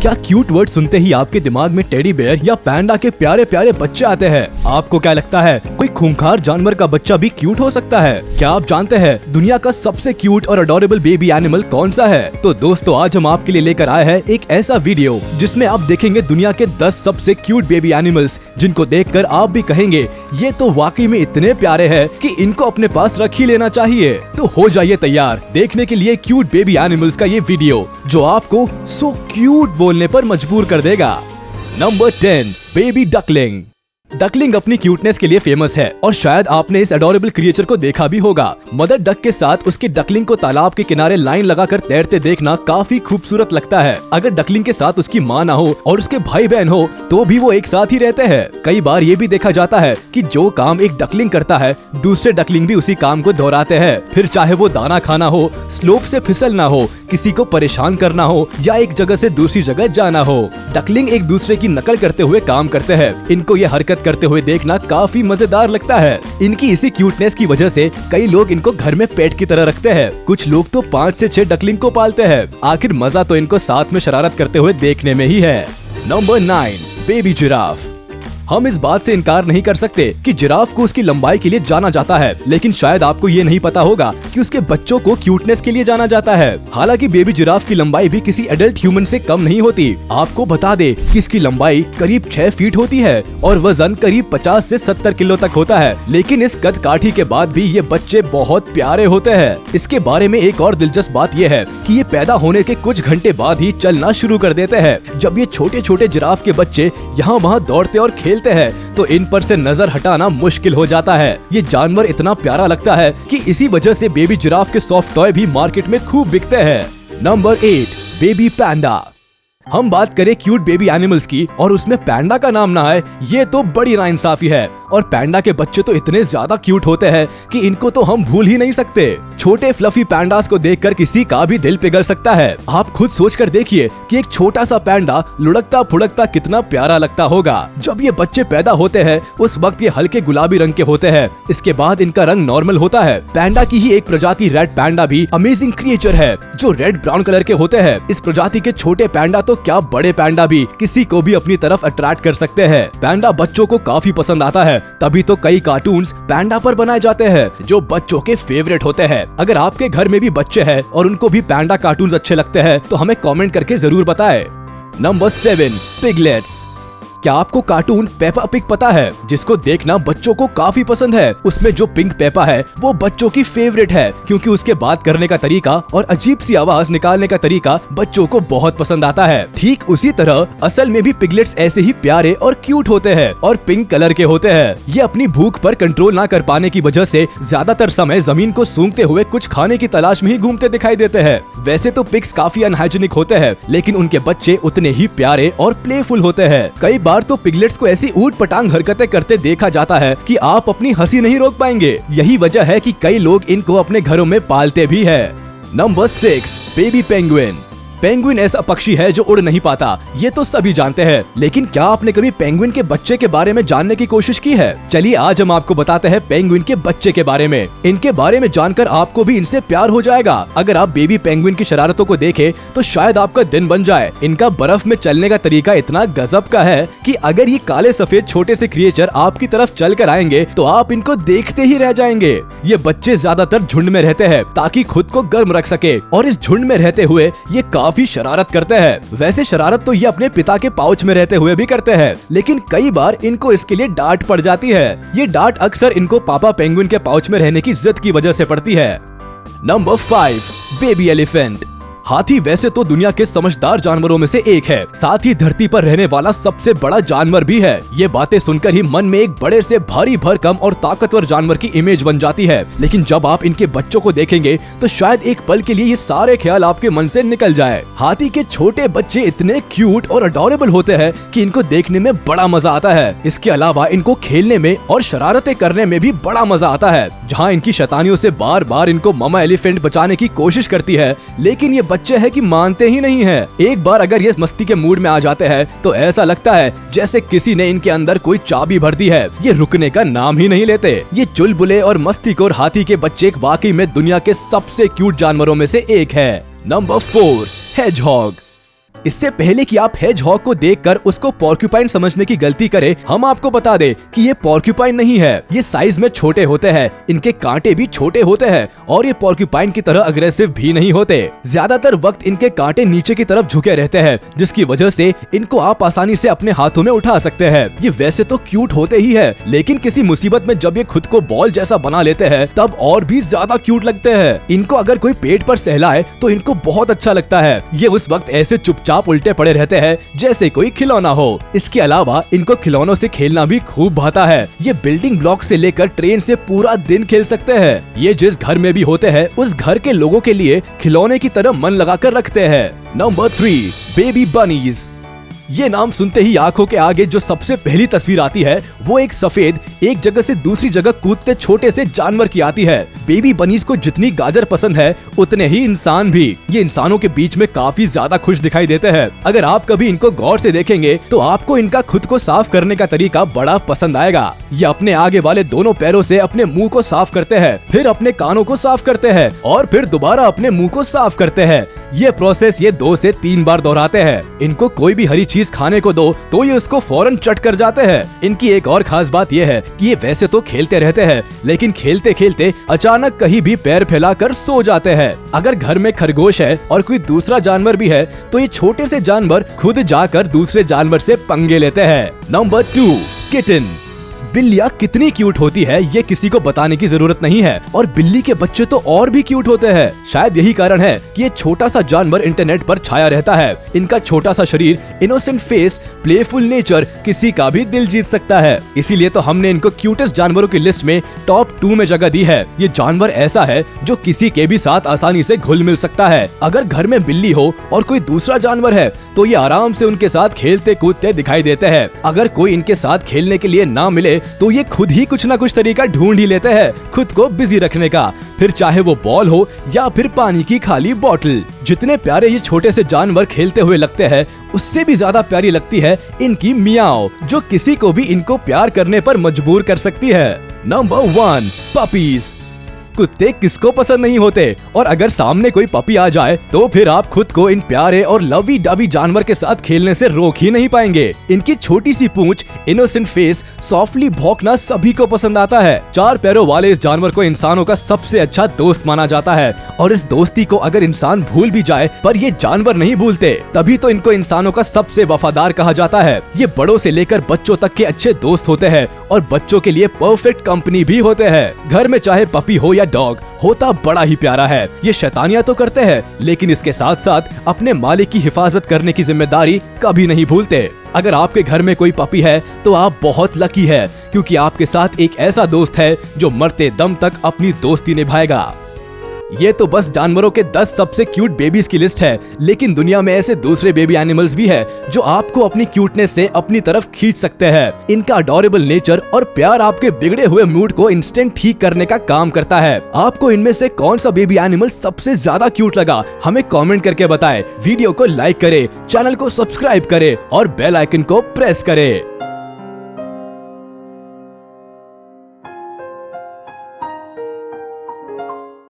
क्या cute word सुनते ही आपके दिमाग में टेडी बेयर या पैंडा के प्यारे प्यारे बच्चे आते हैं? आपको क्या लगता है कोई खूंखार जानवर का बच्चा भी क्यूट हो सकता है? क्या आप जानते हैं दुनिया का सबसे क्यूट और अडोरेबल बेबी एनिमल कौन सा है? तो दोस्तों आज हम आपके लिए लेकर आए हैं एक ऐसा वीडियो जिसमें आप देखेंगे दुनिया के 10 सबसे क्यूट बेबी एनिमल्स, जिनको देखकर आप भी कहेंगे ये तो वाकई में इतने प्यारे हैं कि इनको अपने पास रख ही लेना चाहिए। तो हो जाइए तैयार देखने के लिए क्यूट बेबी एनिमल्स का ये वीडियो जो आपको सो क्यूट बोलने पर मजबूर कर देगा। Number 10, baby duckling. डकलिंग अपनी क्यूटनेस के लिए फेमस है और शायद आपने इस अडोरेबल क्रिएचर को देखा भी होगा। मदर डक के साथ उसके डकलिंग को तालाब के किनारे लाइन लगाकर तैरते देखना काफी खूबसूरत लगता है। अगर डकलिंग के साथ उसकी माँ ना हो और उसके भाई बहन हो तो भी वो एक साथ ही रहते हैं। कई बार ये भी देखा जाता है कि जो काम एक डकलिंग करता है दूसरे डकलिंग भी उसी काम को दोहराते हैं, फिर चाहे वो दाना खाना हो, स्लोप से फिसलना हो, किसी को परेशान करना हो या एक जगह से दूसरी जगह जाना हो। डकलिंग एक दूसरे की नकल करते हुए काम करते हैं। इनको ये हरकत करते हुए देखना काफी मजेदार लगता है। इनकी इसी क्यूटनेस की वजह से कई लोग इनको घर में पेट की तरह रखते हैं। कुछ लोग तो 5 से 6 डकलिंग को पालते हैं। आखिर मजा तो इनको साथ में शरारत करते हुए देखने में ही है। Number 9, baby giraffe. हम इस बात से इनकार नहीं कर सकते कि जिराफ को उसकी लंबाई के लिए जाना जाता है, लेकिन शायद आपको ये नहीं पता होगा कि उसके बच्चों को क्यूटनेस के लिए जाना जाता है। हालांकि बेबी जिराफ की लंबाई भी किसी एडल्ट ह्यूमन से कम नहीं होती। आपको बता दे कि इसकी लंबाई करीब 6 फीट होती है और वजन करीब 50 से 70 किलो तक होता है। लेकिन इस कद काठी के बाद भी ये बच्चे बहुत प्यारे होते हैं। इसके बारे में एक और दिलचस्प बात यह है कि ये पैदा होने के कुछ घंटे बाद ही चलना शुरू कर देते हैं। जब ये छोटे छोटे जिराफ के बच्चे यहाँ वहाँ दौड़ते और खेलते हैं तो इन पर से नजर हटाना मुश्किल हो जाता है। ये जानवर इतना प्यारा लगता है कि इसी वजह से बेबी जिराफ के सॉफ्ट टॉय भी मार्केट में खूब बिकते हैं। नंबर 8, बेबी पैंडा। हम बात करें क्यूट बेबी एनिमल्स की और उसमें पैंडा का नाम ना आए, ये तो बड़ी नाइंसाफी है। और पैंडा के बच्चे तो इतने ज्यादा क्यूट होते हैं कि इनको तो हम भूल ही नहीं सकते। छोटे फ्लफी पैंडास को देखकर किसी का भी दिल पिघल सकता है। आप खुद सोचकर देखिए कि एक छोटा सा पैंडा लुढ़कता फुढ़कता कितना प्यारा लगता होगा। जब ये बच्चे पैदा होते हैं उस वक्त ये हल्के गुलाबी रंग के होते हैं। इसके बाद इनका रंग नॉर्मल होता है। पैंडा की ही एक प्रजाति रेड पैंडा भी अमेजिंग क्रिएचर है जो रेड ब्राउन कलर के होते हैं। इस प्रजाति के छोटे पैंडा तो क्या बड़े पैंडा भी किसी को भी अपनी तरफ अट्रैक्ट कर सकते हैं। पैंडा बच्चों को काफी पसंद आता है, तभी तो कई कार्टून्स पैंडा पर बनाए जाते हैं जो बच्चों के फेवरेट होते हैं। अगर आपके घर में भी बच्चे हैं और उनको भी पैंडा कार्टून्स अच्छे लगते हैं तो हमें कमेंट करके जरूर बताएं। Number 7, piglets. क्या आपको कार्टून पेपा पिग पता है, जिसको देखना बच्चों को काफी पसंद है? उसमें जो पिंक पेपा है वो बच्चों की फेवरेट है क्योंकि उसके बात करने का तरीका और अजीब सी आवाज निकालने का तरीका बच्चों को बहुत पसंद आता है। ठीक उसी तरह असल में भी पिगलेट्स ऐसे ही प्यारे और क्यूट होते हैं और पिंक कलर के होते हैं। ये अपनी भूख पर कंट्रोल ना कर पाने की वजह से ज्यादातर समय जमीन को सूंघते हुए कुछ खाने की तलाश में ही घूमते दिखाई देते हैं। वैसे तो पिग्स काफी अनहाइजीनिक होते हैं, लेकिन उनके बच्चे उतने ही प्यारे और प्लेफुल होते हैं। कई बार तो पिगलेट्स को ऐसी ऊट पटांग हरकतें करते देखा जाता है कि आप अपनी हंसी नहीं रोक पाएंगे। यही वजह है कि कई लोग इनको अपने घरों में पालते भी हैं। Number 6, baby penguin. पेंगुइन ऐसा पक्षी है जो उड़ नहीं पाता, ये तो सभी जानते हैं। लेकिन क्या आपने कभी पेंगुइन के बच्चे के बारे में जानने की कोशिश की है? चलिए आज हम आपको बताते हैं पेंगुइन के बच्चे के बारे में। इनके बारे में जानकर आपको भी इनसे प्यार हो जाएगा। अगर आप बेबी पेंगुइन की शरारतों को देखें तो शायद आपका दिन बन जाए। इनका बर्फ में चलने का तरीका इतना गजब का है कि अगर ये काले सफेद छोटे से क्रिएचर आपकी तरफ चल कर आएंगे तो आप इनको देखते ही रह जाएंगे। ये बच्चे ज्यादातर झुंड में रहते हैं ताकि खुद को गर्म रख सके और इस झुंड में रहते हुए ये काफी शरारत करते हैं। वैसे शरारत तो ये अपने पिता के पाउच में रहते हुए भी करते हैं, लेकिन कई बार इनको इसके लिए डांट पड़ जाती है। ये डांट अक्सर इनको पापा पेंगुइन के पाउच में रहने की जिद की वजह से पड़ती है। Number 5, baby elephant. हाथी वैसे तो दुनिया के समझदार जानवरों में से एक है, साथ ही धरती पर रहने वाला सबसे बड़ा जानवर भी है। ये बातें सुनकर ही मन में एक बड़े से भारी भरकम और ताकतवर जानवर की इमेज बन जाती है। लेकिन जब आप इनके बच्चों को देखेंगे तो शायद एक पल के लिए ये सारे ख्याल आपके मन से निकल जाए। हाथी के छोटे बच्चे इतने क्यूट और अडोरेबल होते हैं कि इनको देखने में बड़ा मजा आता है। इसके अलावा इनको खेलने में और शरारतें करने में भी बड़ा मजा आता है। जहाँ इनकी शैतानियों से बार बार इनको मामा एलिफेंट बचाने की कोशिश करती है, लेकिन ये बच्चे हैं कि मानते ही नहीं है। एक बार अगर ये मस्ती के मूड में आ जाते हैं तो ऐसा लगता है जैसे किसी ने इनके अंदर कोई चाबी भर दी है। ये रुकने का नाम ही नहीं लेते। ये चुलबुले और मस्तीखोर हाथी के बच्चे वाकई में दुनिया के सबसे क्यूट जानवरों में से एक है। Number 4, hedgehog. इससे पहले कि आप हेजहॉग को देखकर उसको पोर्क्यूपाइन समझने की गलती करें, हम आपको बता दें कि ये पोर्क्यूपाइन नहीं है। ये साइज में छोटे होते हैं, इनके कांटे भी छोटे होते हैं और ये पोर्क्यूपाइन की तरह अग्रेसिव भी नहीं होते। ज्यादातर वक्त इनके कांटे नीचे की तरफ झुके रहते हैं, जिसकी वजह से इनको आप आसानी से अपने हाथों में उठा सकते हैं। ये वैसे तो क्यूट होते ही है, लेकिन किसी मुसीबत में जब ये खुद को बॉल जैसा बना लेते हैं तब और भी ज्यादा क्यूट लगते हैं। इनको अगर कोई पेट पर सहलाए तो इनको बहुत अच्छा लगता है। ये उस वक्त ऐसे चुपचाप उल्टे पड़े रहते हैं जैसे कोई खिलौना हो। इसके अलावा इनको खिलौनों से खेलना भी खूब भाता है। ये बिल्डिंग ब्लॉक से लेकर ट्रेन से पूरा दिन खेल सकते हैं। ये जिस घर में भी होते हैं उस घर के लोगों के लिए खिलौने की तरह मन लगाकर रखते हैं। Number 3, baby bunnies. ये नाम सुनते ही आंखों के आगे जो सबसे पहली तस्वीर आती है वो एक सफेद, एक जगह से दूसरी जगह कूदते छोटे से जानवर की आती है। बेबी बनीज को जितनी गाजर पसंद है उतने ही इंसान भी। ये इंसानों के बीच में काफी ज्यादा खुश दिखाई देते हैं। अगर आप कभी इनको गौर से देखेंगे तो आपको इनका खुद को साफ करने का तरीका बड़ा पसंद आएगा। ये अपने आगे वाले दोनों पैरों से अपने मुंह को साफ करते हैं, फिर अपने कानों को साफ करते हैं और फिर दोबारा अपने मुंह को साफ करते हैं। ये प्रोसेस ये 2 से 3 बार दोहराते हैं। इनको कोई भी हरी चीज खाने को दो तो ये उसको फौरन चट कर जाते हैं। इनकी एक और खास बात ये है कि ये वैसे तो खेलते रहते हैं, लेकिन खेलते खेलते अचानक कहीं भी पैर फैलाकर सो जाते हैं। अगर घर में खरगोश है और कोई दूसरा जानवर भी है तो ये छोटे से जानवर खुद जाकर दूसरे जानवर से पंगे लेते हैं। Number 2, kitten. बिल्लियाँ कितनी क्यूट होती है ये किसी को बताने की जरूरत नहीं है, और बिल्ली के बच्चे तो और भी क्यूट होते हैं। शायद यही कारण है कि ये छोटा सा जानवर इंटरनेट पर छाया रहता है। इनका छोटा सा शरीर, इनोसेंट फेस, प्लेफुल नेचर किसी का भी दिल जीत सकता है। इसीलिए तो हमने इनको क्यूटेस्ट जानवरों की लिस्ट में टॉप 2 में जगह दी है। ये जानवर ऐसा है जो किसी के भी साथ आसानी से घुल मिल सकता है। अगर घर में बिल्ली हो और कोई दूसरा जानवर है तो ये आराम से उनके साथ खेलते कूदते दिखाई देते हैं। अगर कोई इनके साथ खेलने के लिए ना मिले तो ये खुद ही कुछ ना कुछ तरीका ढूंढ ही लेते हैं खुद को बिजी रखने का, फिर चाहे वो बॉल हो या फिर पानी की खाली बोतल। जितने प्यारे ये छोटे से जानवर खेलते हुए लगते हैं उससे भी ज्यादा प्यारी लगती है इनकी मियाओ, जो किसी को भी इनको प्यार करने पर मजबूर कर सकती है। Number 1, puppies. कुत्ते किसको पसंद नहीं होते, और अगर सामने कोई पपी आ जाए तो फिर आप खुद को इन प्यारे और लवी डवी जानवर के साथ खेलने से रोक ही नहीं पाएंगे। इनकी छोटी सी पूंछ, इनोसेंट फेस, सॉफ्टली भौंकना सभी को पसंद आता है। 4 पैरों वाले इस जानवर को इंसानों का सबसे अच्छा दोस्त माना जाता है, और इस दोस्ती को अगर इंसान भूल भी जाए पर ये जानवर नहीं भूलते, तभी तो इनको इंसानों का सबसे वफादार कहा जाता है। ये बड़ों से लेकर बच्चों तक के अच्छे दोस्त होते हैं और बच्चों के लिए परफेक्ट कंपनी भी होते हैं। घर में चाहे पपी हो या डॉग, होता बड़ा ही प्यारा है। ये शैतानियां तो करते हैं लेकिन इसके साथ साथ अपने मालिक की हिफाजत करने की जिम्मेदारी कभी नहीं भूलते। अगर आपके घर में कोई पपी है तो आप बहुत लकी है, क्योंकि आपके साथ एक ऐसा दोस्त है जो मरते दम तक अपनी दोस्ती निभाएगा। ये तो बस जानवरों के 10 सबसे क्यूट बेबीज की लिस्ट है, लेकिन दुनिया में ऐसे दूसरे बेबी एनिमल्स भी है जो आपको अपनी क्यूटनेस से अपनी तरफ खींच सकते हैं। इनका अडोरेबल नेचर और प्यार आपके बिगड़े हुए मूड को इंस्टेंट ठीक करने का काम करता है। आपको इनमें से कौन सा बेबी एनिमल सबसे ज्यादा क्यूट लगा, हमें कॉमेंट करके बताएं। वीडियो को लाइक करें, चैनल को सब्सक्राइब करें और बेल आइकन को प्रेस करें।